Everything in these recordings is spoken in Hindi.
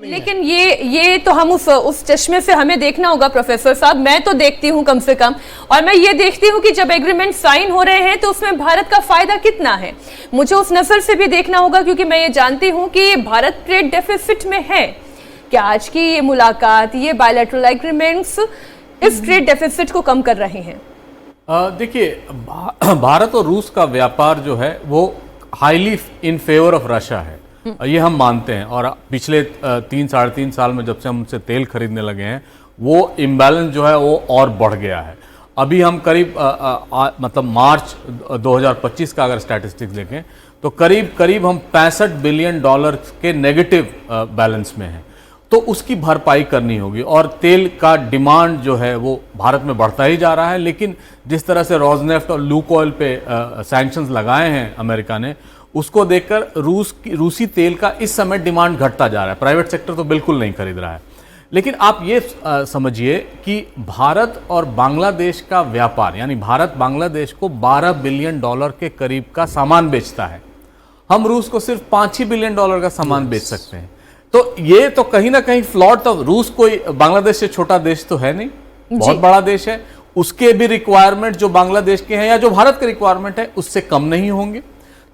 लेकिन ये तो हम उस चश्मे से हमें देखना होगा प्रोफेसर साहब। मैं तो देखती हूँ कम से कम, और मैं ये देखती हूँ कि जब एग्रीमेंट साइन हो रहे हैं तो उसमें भारत का फायदा कितना है, मुझे उस नजर से भी देखना होगा, क्योंकि मैं ये जानती हूँ कि भारत ट्रेड डेफिसिट में है। क्या आज की ये मुलाकात, ये बायलैटरल एग्रीमेंट्स इस ट्रेड डेफिसिट को कम कर रहे हैं? देखिए, भारत और रूस का व्यापार जो है वो highly in favour of Russia है, ये हम मानते हैं। और पिछले 3-3.5 साल में जब से हम उनसे तेल खरीदने लगे हैं, वो इम्बैलेंस जो है वो और बढ़ गया है। अभी हम करीब मतलब मार्च 2025 का अगर स्टैटिस्टिक्स देखें तो करीब हम $65 बिलियन के नेगेटिव बैलेंस में हैं। तो उसकी भरपाई करनी होगी, और तेल का डिमांड जो है वो भारत में बढ़ता ही जा रहा है। लेकिन जिस तरह से रोजनेफ्ट और लुकोइल पे सैंक्शंस लगाए हैं अमेरिका ने, उसको देखकर रूसी तेल का इस समय डिमांड घटता जा रहा है। प्राइवेट सेक्टर तो बिल्कुल नहीं खरीद रहा है। लेकिन आप ये समझिए कि भारत और बांग्लादेश का व्यापार, यानी भारत बांग्लादेश को $12 बिलियन के करीब का सामान बेचता है। हम रूस को सिर्फ $5 बिलियन का सामान बेच सकते हैं। तो ये तो कहीं ना कहीं फ्लॉट, तो रूस कोई बांग्लादेश से छोटा देश तो है नहीं, बहुत बड़ा देश है। उसके भी रिक्वायरमेंट जो बांग्लादेश के हैं या जो भारत के रिक्वायरमेंट है उससे कम नहीं होंगे।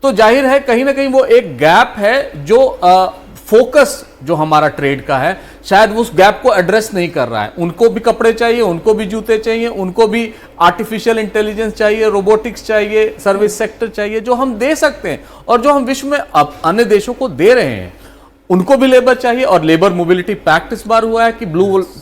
तो जाहिर है कहीं ना कहीं वो एक गैप है जो फोकस जो हमारा ट्रेड का है, शायद उस गैप को एड्रेस नहीं कर रहा है। उनको भी कपड़े चाहिए, उनको भी जूते चाहिए, उनको भी आर्टिफिशियल इंटेलिजेंस चाहिए, रोबोटिक्स चाहिए, सर्विस सेक्टर चाहिए, जो हम दे सकते हैं और जो हम विश्व में अब अन्य देशों को दे रहे हैं। उनको भी लेबर चाहिए, और लेबर मोबिलिटी पैक्ट इस बार हुआ है कि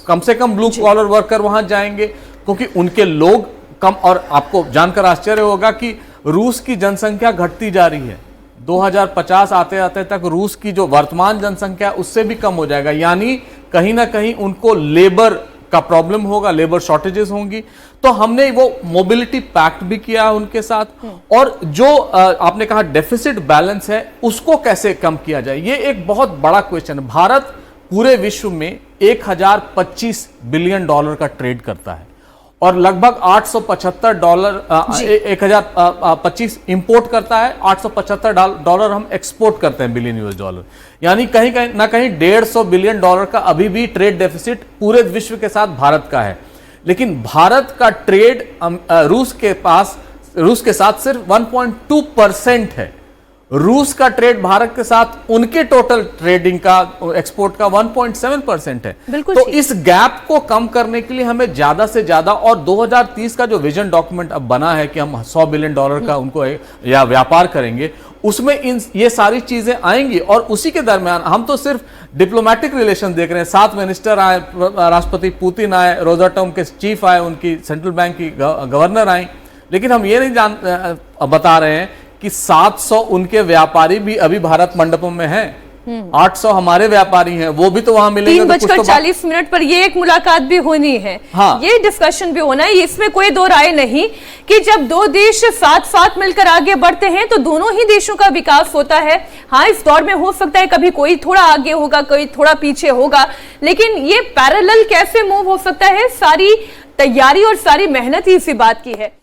कम से कम ब्लू कॉलर वर्कर वहां जाएंगे, क्योंकि उनके लोग कम। और आपको जानकर आश्चर्य होगा कि रूस की जनसंख्या घटती जा रही है। 2050 आते आते तक रूस की जो वर्तमान जनसंख्या उससे भी कम हो जाएगा, यानी कहीं ना कहीं उनको लेबर का प्रॉब्लम होगा, लेबर शॉर्टेजेस होंगी। तो हमने वो मोबिलिटी पैक्ट भी किया उनके साथ। और जो आपने कहा डेफिसिट बैलेंस है, उसको कैसे कम किया जाए, ये एक बहुत बड़ा क्वेश्चन है। भारत पूरे विश्व में $1025 बिलियन का ट्रेड करता है, और लगभग $1025 इंपोर्ट करता है, $875 हम एक्सपोर्ट करते हैं बिलियन US। यानी कहीं ना कहीं $150 बिलियन का अभी भी ट्रेड डेफिसिट पूरे विश्व के साथ भारत का है। लेकिन भारत का ट्रेड रूस के साथ सिर्फ 1.2% है। रूस का ट्रेड भारत के साथ उनके टोटल ट्रेडिंग का, एक्सपोर्ट का 1.7% है। तो इस गैप को कम करने के लिए हमें ज्यादा से ज्यादा, और 2030 का जो विजन डॉक्यूमेंट अब बना है कि हम $100 बिलियन का उनको या व्यापार करेंगे, उसमें ये सारी चीजें आएंगी। और उसी के दरमियान हम तो सिर्फ डिप्लोमेटिक रिलेशन देख रहे हैं। 7 मिनिस्टर आए, राष्ट्रपति पुतिन आए, रोजाटोम के चीफ आए, उनकी सेंट्रल बैंक की गवर्नर आई, लेकिन हम ये नहीं बता रहे हैं कि 700 उनके व्यापारी भी अभी भारत मंडपम में हैं। 800 हमारे व्यापारी हैं, वो भी तो वहां मिलेंगे। 3:40 पर ये एक मुलाकात भी होनी है। हाँ। ये डिस्कशन भी होना है, इसमें कोई दो राय नहीं कि जब दो देश साथ साथ मिलकर आगे बढ़ते हैं तो दोनों ही देशों का विकास होता है। हाँ, इस दौर में हो सकता है कभी कोई थोड़ा आगे होगा, कोई थोड़ा पीछे होगा, लेकिन ये पैरेलल कैसे मूव हो सकता है, सारी तैयारी और सारी मेहनत ही इसी बात की है।